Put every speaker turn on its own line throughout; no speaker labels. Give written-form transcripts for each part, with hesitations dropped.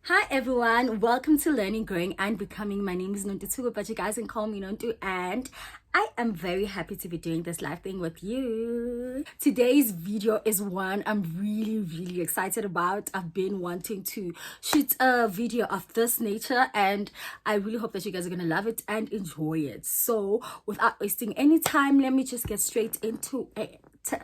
Hi everyone, welcome to Learning, Growing and Becoming. My name is Nontutugo, but you guys can call me Nontu, and I am very happy to be doing this live thing with you. Today's video is one I'm really excited about. I've been wanting to shoot a video of this nature and I really hope that you guys are gonna love it and enjoy it. So without wasting any time, let me just get straight into it. So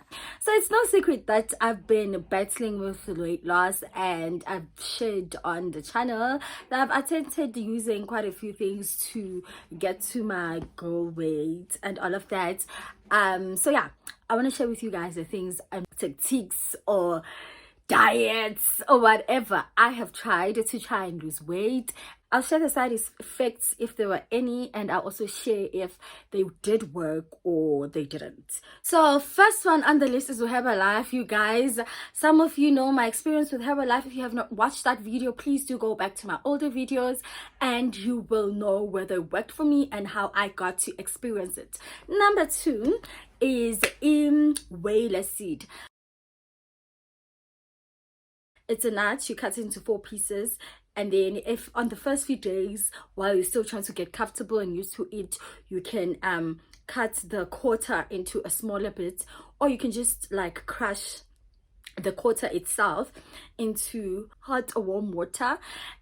it's no secret that I've been battling with weight loss, and I've shared on the channel that I've attempted using quite a few things to get to my goal weight and all of that. So yeah, I want to share with you guys the things and techniques or diets or whatever I have tried to try and lose weight. I'll share the side effects if there were any, and I'll also share if they did work or they didn't. So first one on the list is Herbalife. You guys, some of you know my experience with Herbalife. If you have not watched that video, please do go back to my older videos and you will know whether it worked for me and how I got to experience it. Number two is Weighless Seed. It's a nut. You cut it into 4 pieces, and then if on the first few days while you're still trying to get comfortable and used to it, you can cut the quarter into a smaller bit, or you can just like crush the quarter itself into hot or warm water,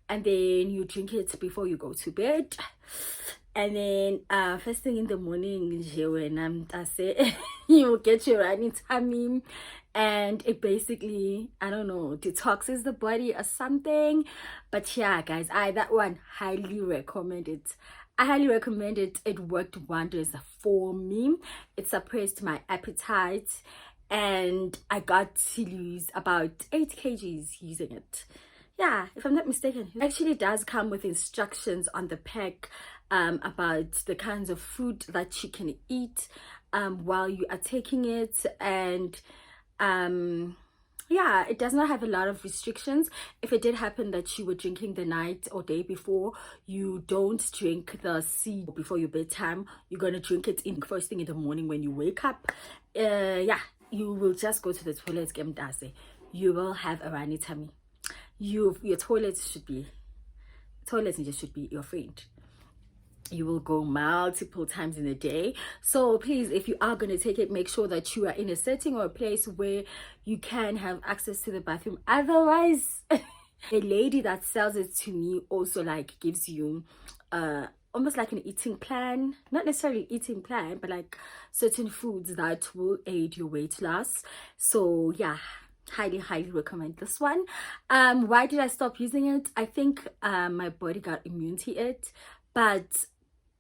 and then you drink it before you go to bed. And then first thing in the morning when I say you will get your running tummy, and it basically, I don't know, detoxes the body or something. But yeah guys, that one highly recommend it. I highly recommend it. It worked wonders for me. It suppressed my appetite and I got to lose about 8 kgs using it. Yeah, if I'm not mistaken, it actually does come with instructions on the pack about the kinds of food that you can eat while you are taking it. And yeah, it does not have a lot of restrictions. If it did happen that you were drinking the night or day before, you don't drink the seed before your bedtime. You're gonna drink it in first thing in the morning when you wake up. Yeah, you will just go to the toilet, you will have a runny tummy. Your toilet should be your friend. You will go multiple times in a day. So please, if you are going to take it, make sure that you are in a setting or a place where you can have access to the bathroom. Otherwise the lady that sells it to me also like gives you almost like an eating plan, not necessarily eating plan, but like certain foods that will aid your weight loss. So yeah, highly recommend this one. Why did I stop using it? I think my body got immune to it, but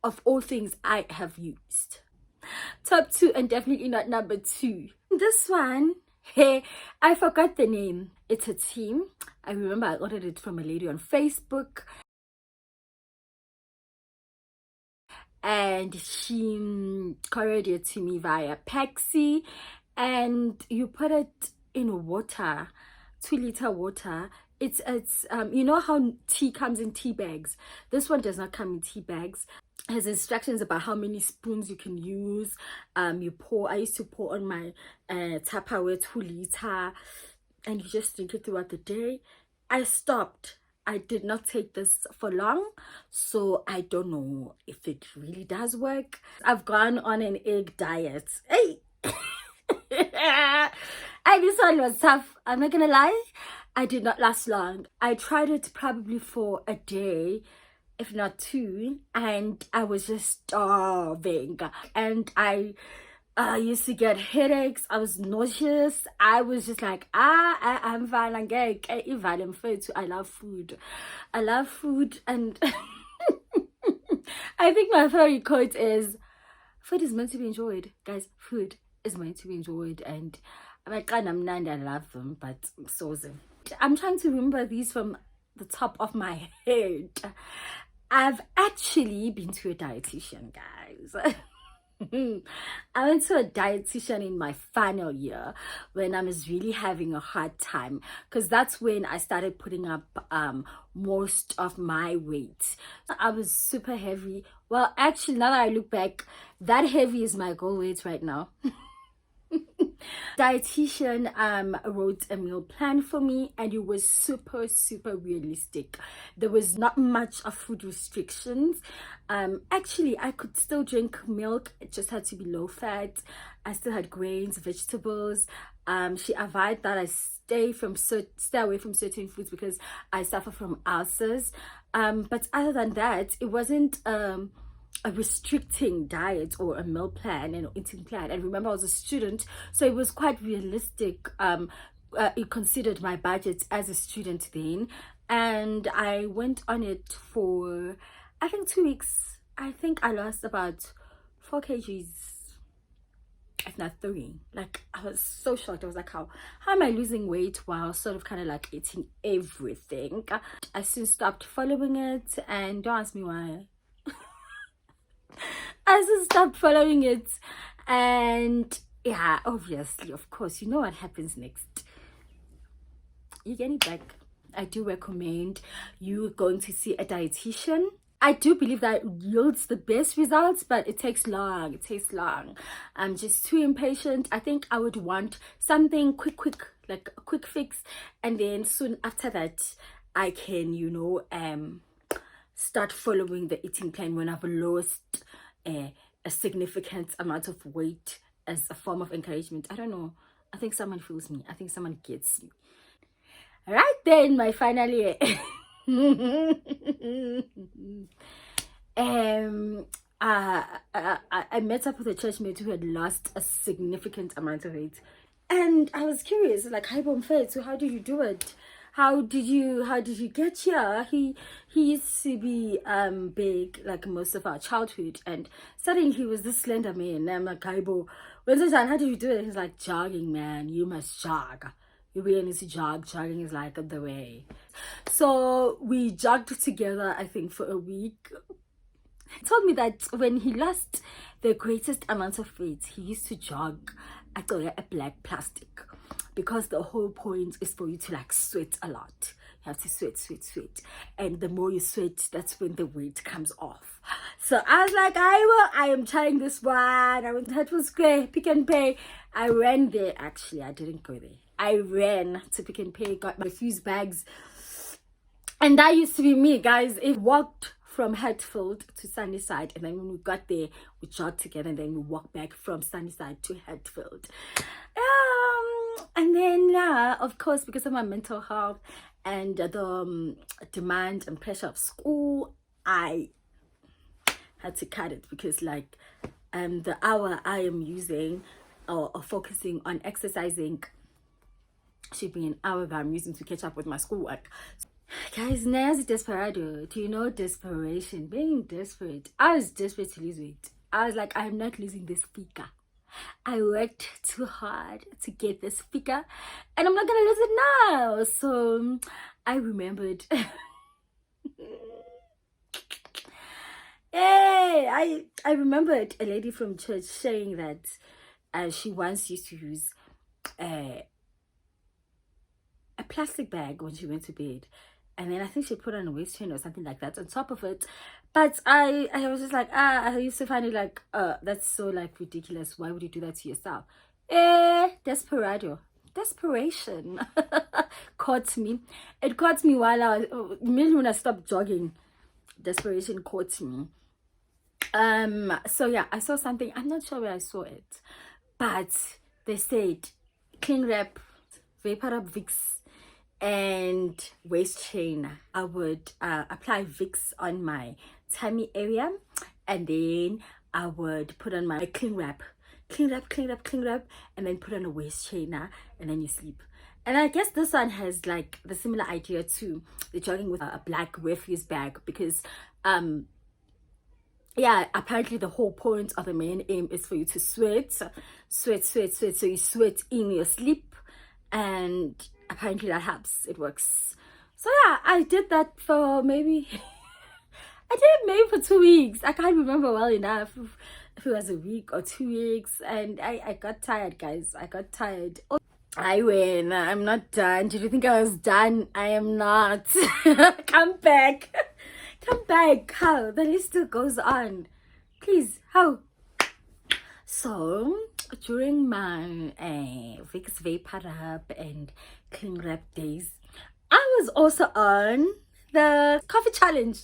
of all things I have used, top 2, and definitely not number 2, this one, hey, I forgot the name. It's a team. I remember I ordered it from a lady on Facebook, and she couriered it to me via Paxi, and you put it in water, 2-liter water. It's you know how tea comes in tea bags? This one does not come in tea bags. It has instructions about how many spoons you can use. You pour, I used to pour on my Tupperware 2-liter, and you just drink it throughout the day. I stopped. I did not take this for long, so I don't know if it really does work. I've gone on an egg diet. Hey. And this one was tough. I'm not gonna lie, I did not last long. I tried it probably for a day, if not 2, and I was just starving. And I used to get headaches. I was nauseous. I was just like, I'm fine. I love food. I love food, and I think my favorite quote is, food is meant to be enjoyed. Guys, food is meant to be enjoyed, and I love them, but I'm trying to remember these from the top of my head. I've actually been to a dietitian, guys. I went to a dietitian in my final year when I was really having a hard time, because that's when I started putting up most of my weight. I was super heavy. Well, actually, now that I look back, that heavy is my goal weight right now. Dietitian wrote a meal plan for me, and it was super realistic. There was not much of food restrictions. Actually, I could still drink milk. It just had to be low fat. I still had grains, vegetables. She advised that I stay away from certain foods because I suffer from ulcers. But other than that, it wasn't a restricting diet or a meal plan and eating plan. And remember, I was a student, so it was quite realistic. It considered my budget as a student then, and I went on it for I think 2 weeks. I think I lost about 4 kgs, if not 3. Like, I was so shocked. I was like, how am I losing weight while sort of kind of like eating everything? I soon stopped following it, and don't ask me why. I soon stopped following it, and yeah, obviously, of course, you know what happens next. You get it back. I do recommend you going to see a dietitian. I do believe that yields the best results, but it takes long. It takes long. I'm just too impatient. I think I would want something quick, like a quick fix, and then soon after that, I can, start following the eating plan when I've lost a significant amount of weight as a form of encouragement. I don't know. I think someone feels me. I think someone gets me. Right then, my final year. I met up with a church mate who had lost a significant amount of weight, and I was curious, like, hi Bomfet, so how did you do it? How did you get here? He used to be big like most of our childhood, and suddenly he was this slender man. And I'm like, Kaibo, how did you do it? He's like, jogging, man, you must jog. You really need to jog. Jogging is like the way. So we jogged together, I think, for a week. He told me that when he lost the greatest amount of weight, he used to jog at a black plastic, because the whole point is for you to like sweat a lot. You have to sweat, and the more you sweat, that's when the weight comes off. So I was like, I am trying this one. I went to Hatfield Square, Pick and Pay. I ran there. Actually, I didn't go there. I ran to Pick and Pay, got my fuse bags, and that used to be me, guys. It walked from Hatfield to Sunnyside, and then when we got there, we jogged together, and then we walked back from Sunnyside to Hatfield. And then of course, because of my mental health and the demand and pressure of school, I had to cut it, because like the hour I am using or focusing on exercising should be an hour that I'm using to catch up with my schoolwork. Guys, Nazi desperado. Do you know desperation? Being desperate. I was desperate to lose weight. I was like, I'm not losing this figure. I worked too hard to get this figure, and I'm not gonna lose it now. So I remembered. Hey, I remembered a lady from church saying that she once used to use a plastic bag when she went to bed, and then I think she put on a waist train or something like that on top of it. But I was just like, I used to find it like, that's so like ridiculous. Why would you do that to yourself? Desperation caught me. It caught me while I was, immediately when I stopped jogging, desperation caught me. So yeah, I saw something. I'm not sure where I saw it, but they said cling wrap, vapor up Vicks, and waist chain. I would apply Vicks on my tummy area, and then I would put on my cling wrap, and then put on a waist chain, and then you sleep. And I guess this one has like the similar idea to the jogging with a black refuse bag, because yeah, apparently the whole point of the main aim is for you to sweat, so you sweat in your sleep, and apparently that helps. It works. So yeah, I did that for maybe for 2 weeks. I can't remember well enough if it was a week or 2 weeks, and I got tired, guys. I got tired. Oh, I win. I'm not done. Did you think I was done? I am not. Come back. How? The list still goes on. Please, how? So during my Vicks Vapor Rub and Clean Wrap days, I was also on the coffee challenge.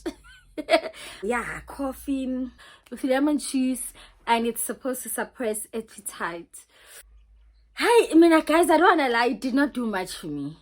Yeah, coffee with lemon juice, and it's supposed to suppress appetite. Hi, I mean, guys, I don't wanna lie, it did not do much for me.